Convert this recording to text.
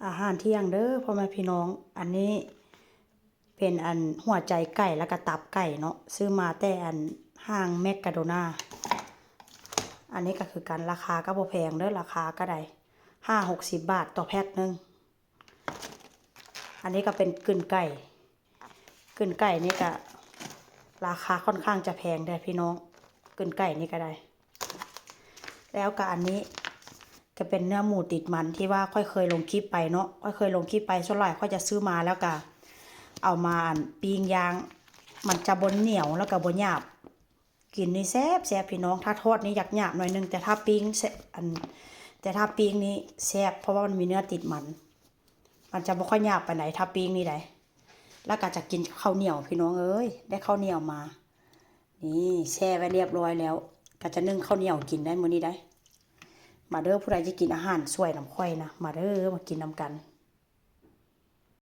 อาหารเที่ยงเด้อพ่อแม่พี่น้องอันนี้เป็นหัวใจไก่แล้วก็ตับไก่เนาะซื้อมาแต่ห้างแมคโดนาอันนี้ก็คือกันราคาก็บ่แพงเด้อราคาก็ได้50-60 บาทต่อแพ็คนึงอันนี้ก็เป็นกึ่นไก่นี่ก็ราคาค่อนข้างจะแพงได้พี่น้องกึ่นไก่นี่ก็ได้แล้วก็อันนี้ก็เป็นเนื้อหมูติดมันที่ว่าค่อยเคยลงคลิปไปเนาะค่อยเคยลงคลิปไปส่วนใหญ่ค่อยจะซื้อมาแล้วก็เอามาปิ้งย่างมันจะบนเหนียวแล้วก็บนหยาบกินนี่แซ่บพี่น้องถ้าทอดนี่อยากหยาบหน่อยนึงแต่ถ้าปิ้งแต่ถ้าปิ้งนี่แซ่บเพราะว่ามันมีเนื้อติดมันจะไม่ค่อยหยาบไปไหนถ้าปิ้งนี่ได้แล้วก็จะกินข้าวเหนียวพี่น้องเอ้ยได้ข้าวเหนียวมานี่แช่ไว้เรียบร้อยแล้วก็จะนึ่งข้าวเหนียวกินได้มื้อนี้ได้มาเด้อผู้ใดจะกินอาหารสวยน้ำข้อยนะมาเด้อมากินน้ำกัน